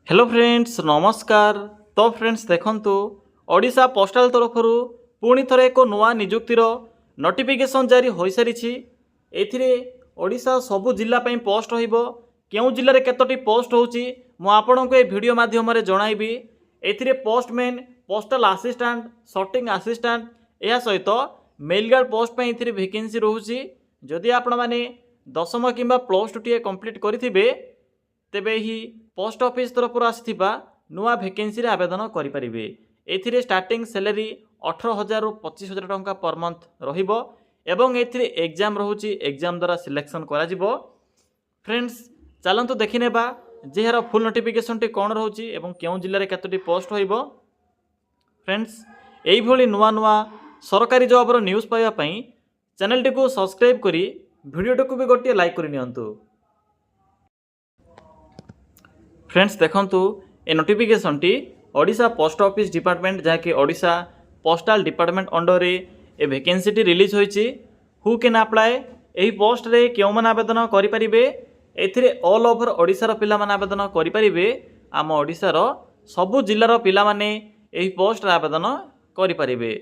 Hello friends नमस्कार। तो friends देखंतु ओडिशा पोस्टाल तरफर पुणी थरे एक नुआ निजुक्तिर नोटिफिकेशन जारी हो सारी। एथिरे ओडिशा सबु जिला पई पोस्ट रहिबो। केउ जिल्ला रे केतोटी पोस्ट होउची मु आपनको ए वीडियो माध्यम रे जणाइबी। एथिरे postman, postal assistant, sorting assistant या सहित मेल गार्ड पोस्ट पई एथिरे वैकेंसी रहूची। जदि आपण माने दशम किंबा प्लस टू टी कंप्लीट करिथिबे तेबे ही पोस्ट ऑफिस तरफ आसिथिबा नुआ वैकेंसी रे आवेदन करिपारिबे। एथिरे स्टार्टिंग सैलरी 18,000 रु 25,000 टंका पर मंथ रहिबो एवं एथिरे एग्जाम रहूची। एग्जाम द्वारा सिलेक्शन करा जिवो। फ्रेंड्स चलंतु देखिनेबा जे हर फुल नोटिफिकेशन टी कोन रहूची एवं केउ जिल्ला रे केतोटी पोस्ट होइबो। फ्रेंड्स एई भली नुआ नुआ सरकारी जॉब रो न्यूज़ पाइबा पई चैनल टी को सब्सक्राइब करी वीडियो टी को भी गोटे लाइक करि नियंतु। फ्रेंड्स देखंतु ए नोटिफिकेशन टी ओडिशा पोस्ट ऑफिस डिपार्टमेंट जहाँकि ओडिशा पोस्टाल डिपार्टमेंट अंडर रे ए वैकेंसी टी रिलीज होईची। हु कैन अप्लाई एही पोस्ट रे केउ मन आवेदन करि परिबे। एथिरे ऑल ओवर ओडिसा रो पिला मन आवेदन करि परिबे। आम ओडिसा रो सबु जिल्ला रो पिला माने एही पोस्ट रे आवेदन करि परिबे।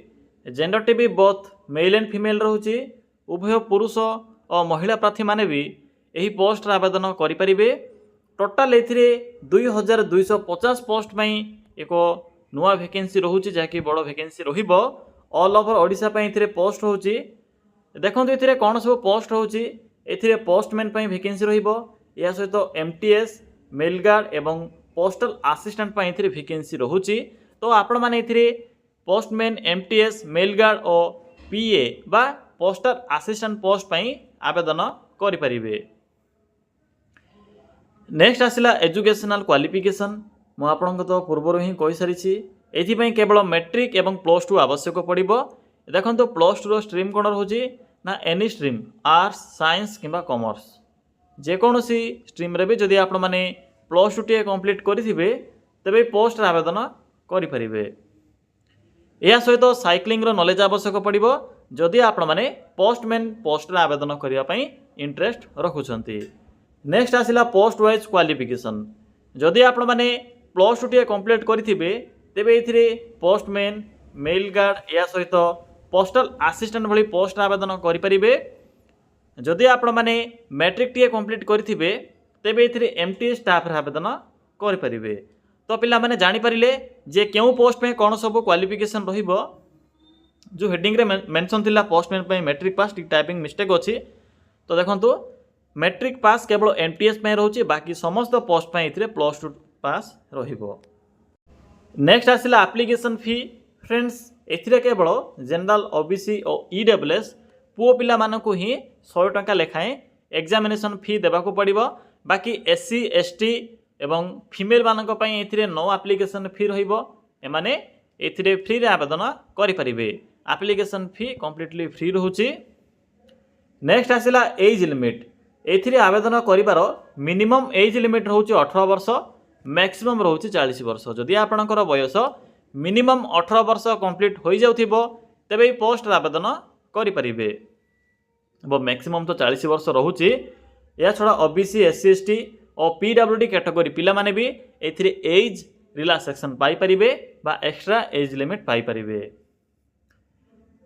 जेंडर टी भी बोथ मेल एंड फीमेल रहूची। उभय पुरुष और महिला प्रार्थी माने भी एही पोस्ट रे आवेदन करि परिबे। टोटाल एथिरे 2250 पोस्ट में एक नुआ वैकेंसी रहूची जहाँकि बड़ वैकेंसी रहिबो। ऑल ओवर ओडिशा पई एथिरे पोस्ट रहूची। देखंतु एथिरे कोन सब पोस्ट रहूची। एथिरे पोस्टमैन पई वैकेंसी रहिबो। या सहित एमटीएस, मेल गार्ड एवं पोस्टल असिस्टेंट पई एथिरे वैकेंसी रहूची। तो आपण माने एथिरे पोस्टमैन, एमटीएस, मेल गार्ड और पीए बा पोस्टल असिस्टेंट पोस्ट पई आवेदन करि परिबे। नेक्स्ट आसिला एजुकेशनल क्वालिफिकेशन। मु आपनको तो पूर्व ही कहि सारी। एथिपई केवल मैट्रिक एवं प्लस टू आवश्यक पड़िबो। देखंतु प्लस टू रो स्ट्रीम कोन रहूची ना एनी स्ट्रीम, आर्ट्स, साइंस किंबा कॉमर्स जेकोसी स्ट्रीम रे भी जदि आपण माने प्लस टू टी कंप्लीट करिथिबे तबे पोस्ट रे आवेदन करि परिबे। या सहित साइक्लिंग रो नॉलेज आवश्यक पड़िबो जदि आपण माने पोस्टमैन पोस्ट रे आवेदन करिया पई इंटरेस्ट रखुछंती। नेक्स्ट आसिला पोस्ट वाइज क्वालिफिकेशन। जदि आपण माने प्लस टू टी कंप्लीट करिथिबे तेबे एथिरे पोस्टमैन, मेल गार्ड या सहित पोस्टल असिस्टेंट भली पोस्ट आवेदन करि परिबे। जदि आपण माने मैट्रिक टी कंप्लीट करिथिबे तेबे एथिरे एमटी स्टाफ रे आवेदन करि परिबे। तो पिला माने जानि परिले जे केउ पोस्ट पे कोन सब क्वालिफिकेशन रहिबो। जो हेडिंग रे मेंशन थिला पोस्टमैन पे मैट्रिक पास टाइपिंग मिस्टेक अछि। तो देखंतु मैट्रिक पास केवल एमटीएस में रोचे, बाकी समस्त पोस्ट पे इथिरे प्लस टू पास रहिबो। नेक्स्ट आसिला एप्लीकेशन फी। फ्रेंड्स एथिरे केवल जनरल, ओबीसी और ईडब्ल्यूएस पुओ पिला मानकु ही 100 टंका लेखाएं एग्जामिनेशन फी देबा को पड़िबो। बाकी एससी, एसटी एवं फीमेल मानक पई एथिरे नो एप्लीकेशन फी रहिबो। एमाने एथिरे फ्री रे आवेदन करि परिबे। एप्लीकेशन फी कंप्लीटली फ्री रहूची। नेक्स्ट आसिला एज लिमिट। एथिरे आवेदन करिवार मिनिमम एज लिमिट रहउची 18 वर्ष, मैक्सिमम रहउची 40 वर्ष। जदि आपणकर बयस मिनिमम 18 वर्ष कंप्लीट हो जाउथिबो तेबे पोस्ट आवेदन करि परिबे। अब मैक्सिमम तो 40 वर्ष रहउची। या छडा ओबीसी, एससी, एसटी और पीडब्ल्यूडी कैटेगरी पिला माने भी एथिरे एज रिलैक्सेशन पाई परिबे बा एक्स्ट्रा एज लिमिट पाई परिबे।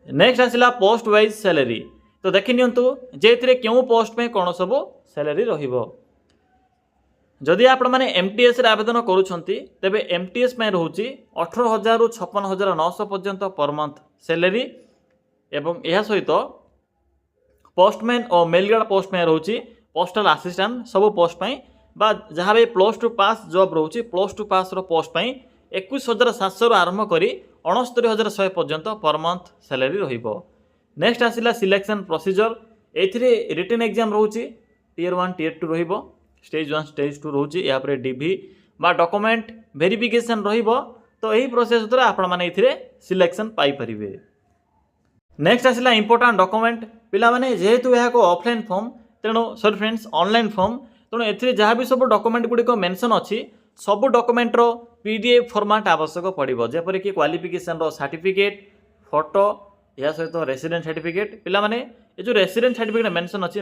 नेक्स्ट आसिला पोस्ट वाइज सैलरी। तो देखि नियंतु जे एथिरे केउ पोस्ट में कोन सब सैलरी रहिबो। जदि आपण माने एमटीएस रे आवेदन करूछंती तेबे एमटीएस में रहउची 18,000 रु 56,900 पर्यंत पर मंथ सैलरी। एवं यह सहित पोस्टमैन और मेल गार्ड पोस्ट में रहउची पोस्टल असिस्टेंट सब पोस्ट पई बा जहाँ भी प्लस टू पास जॉब रहउची प्लस टू पास रो पोस्ट पई 21,700 रु आरंभ करी 69,100 पर्यंत पर मंथ सैलरी रहिबो। नेक्स्ट आसिला सिलेक्शन प्रोसीजर। एथिरे रिटन एग्जाम रहउची टियर 1 टियर 2 रहिबो। स्टेज 1 स्टेज 2 रहउची। या पर डीवी बा डॉक्यूमेंट वेरिफिकेशन रहिबो। तो एही प्रोसेस द्वारा आपण माने एथिरे सिलेक्शन पाई परिबे। नेक्स्ट आसिला इंपोर्टेंट डॉक्यूमेंट। पिला माने जेहेतु यहा को ऑफलाइन फॉर्म तेणु सॉरी फ्रेंड्स ऑनलाइन फॉर्म तेणु एथिरे जहाँ भी सब डॉक्यूमेंट गुडी को मेंशन अछि सब डॉक्यूमेंट रो पीडीएफ फॉर्मेट आवश्यक पड़िबो। जेपरि कि क्वालिफिकेशन रो सर्टिफिकेट, फोटो या सहित रेसिडेंट सर्टिफिकेट। पिला माने ए जो रेसिडेंट सर्टिफिकेट मेंशन अछि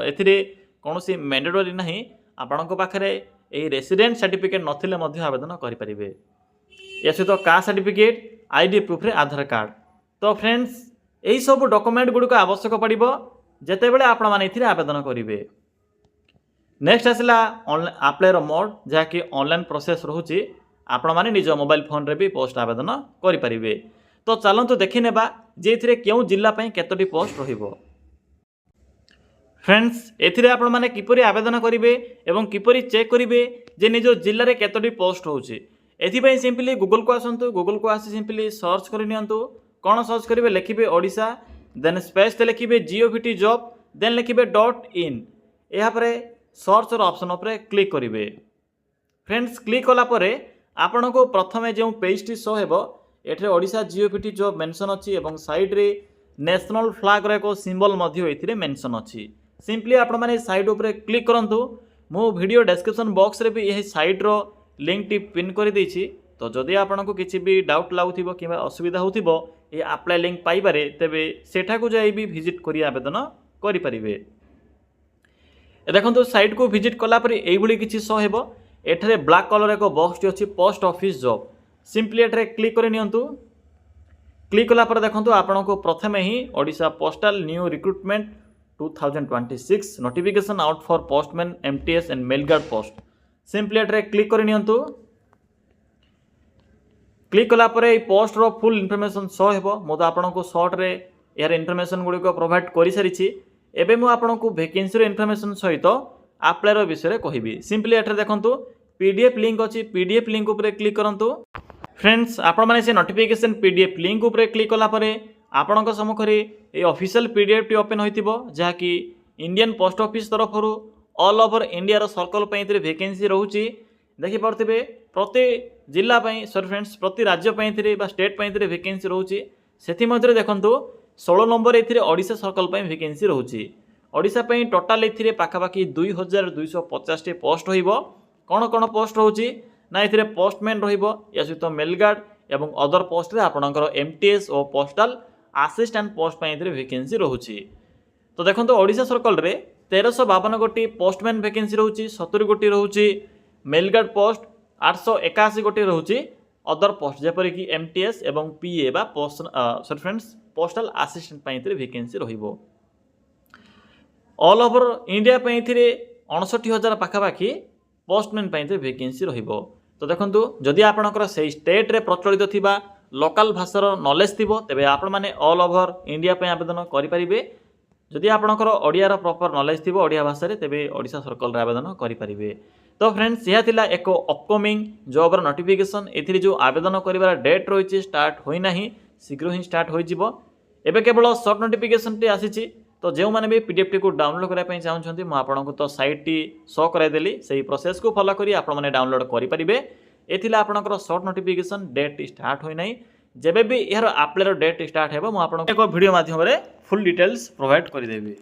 एथिरे कोनोसी मैंडेटरी नाही। आपणको पाखरे यही रेसिडेंट सर्टिफिकेट नथिले मध्य आवेदन करेंगे। या सहित कास्ट सर्टिफिकेट आईडी प्रूफ रे आधार कार्ड। तो फ्रेंड्स यही सब डॉक्यूमेंट गुड़िक आवश्यक पड़ो जितेबाला आपण मैंने आवेदन करेंगे। नेक्स्ट आसला अप्लायर मोड जहाँकि ऑनलाइन प्रोसेस रोचे आपण मैंने निज मोबाइल फोन रे भी पोस्ट आवेदन करेंगे। तो चलतु देखी नेबा जे क्यों जिला केतोटी पोस्ट रहिबो। फ्रेंड्स एथिरे आपण माने किपरि आवेदन करेंगे एवं किपरि चेक करेंगे जे निज जिले में केतोटी पोस्ट होउची। एथिपाई सिंपली गूगल को आसतु। गूगल को आसी सिंपली सर्च कर नियंतु। कौन सर्च करेंगे लिखिए ओडिशा देन स्पेस लिखिए जीओवीटी जॉब देन लिखिए .in यापर सर्च ऑप्शन उपर क्लिक करेंगे। फ्रेंड्स क्लिक कलापर आपण को प्रथम जो पेजटी शो हेबो एठरे ओडिशा जीओवीटी जॉब मेंशन अच्छी और साइड रे नेशनल फ्लैग रो एक सिंबल मध्य मेंशन अच्छी। सिंपली आपण माने साइड उपर क्लिक करंतु। मो वीडियो डिस्क्रिप्शन बॉक्स रे भी यही साइड रो लिंक टी पिन कर देछि। तो जदि आपन को किसी भी डाउट लागुथिबो किबा असुविधा होथिबो ये अप्लाई लिंक पाई पारे तेबे सेठा को जाई भी विजिट करी आवेदन करि परिबे। देखंतु साइट को विजिट कला पर एई भली किछि शो हेबो। एठरे ब्लैक कलर एक बॉक्स टी अछि पोस्ट ऑफिस जॉब। सिंपली एठरे क्लिक कर नियंतु। क्लिक कला पर देखंतु आपन को प्रथमे ही Odisha postal new recruitment 2026 notification out for postman MTS and mail guard post. Simply एठरे क्लिक कर नियंतु। क्लिक कला पर ए पोस्ट रो फुल इनफॉरमेशन शो हेबो। मो तो आपन को शॉर्ट रे यार इनफॉरमेशन गुडी को प्रोवाइड करि सारिछि। एबे मो आपन को वैकेंसी रो इनफॉरमेशन सहित अप्लाई रो विषय रे कहिबी। सिंपली एठरे देखंतु पीडीएफ लिंक अछि। पीडीएफ लिंक ऊपर क्लिक करंतु। फ्रेंड्स आपण माने से नोटिफिकेशन पीडीएफ लिंक ऊपर क्लिक कला पर आपण सम्मुखरे ये ऑफिशियल पीडीएफ टी ओपन होइतिबो जहाँकि इंडियन पोस्ट ऑफिस तरफ ऑल ओवर इंडिया रो सर्कल पे वैकेंसी रोची। देखि पारथिबे प्रति जिला सॉरी फ्रेंड्स प्रति राज्य बा स्टेट वैकेंसी रोची। सेथि मध्य देखंतु 16 नंबर एथिरे ओडिशा सर्कल वैकेंसी रोची। ओडिशा टोटाल एथिरे पाखापाखि 2250 टी पोस्ट होइबो। कौन कौन पोस्ट रोची ना एथिरे पोस्टमैन रहिबो या सहित मेल गार्ड एवं अदर पोस्ट रे आपणकर एमटीएस और पोस्टल असिस्टेंट पोस्ट वैकेंसी रोची। तो देखो ओडिशा सर्कल रे 1352 गोटी पोस्टमैन वैकेंसी रोची। 70 गोटी रोची मेल गार्ड पोस्ट 881 गोटी रोची अदर पोस्ट जेपरि कि एमटीएस एवं पीए बा post sorry friends postal assistant vacancy रहिबो। ऑल ओवर इंडिया 59,000 पाखापाखि पोस्टमैन वैकेंसी रहिबो। तो देखंतु जदि आपणकर से स्टेट रे प्रचलित थिबा लोकल भाषार नॉलेज थिबो तेबे आपण माने ऑल ओवर इंडिया पे आवेदन करि परिबे। जदि आपणकर ओडियार प्रॉपर नॉलेज थिबो ओडिया भाषा रे तेबे ओडिशा सर्कल रे आवेदन करि परिबे। तो फ्रेंड्स यह थिला एक अपकमिंग जॉब नोटिफिकेशन। एथिरे जो आवेदन करिवार डेट रहिछि स्टार्ट होई नाही शीघ्र ही स्टार्ट होई जिवो। एबे केवल शॉर्ट नोटिफिकेशन टी आसीछि। तो जो माने भी पीडीएफ टी को डाउनलोड करा पई चाहउछन्ती मु आपन को तो साइट टी शो कराई देली सही प्रोसेस को फॉलो करी आपण माने डाउनलोड करि परिबे। एथिला आपनकर शॉर्ट नोटिफिकेशन डेट स्टार्ट होई नाही। जेबे भी यार अप्लाई डेट स्टार्ट हेबो मु आपन को एक वीडियो माध्यम रे फुल डिटेल्स प्रोवाइड करि देबी।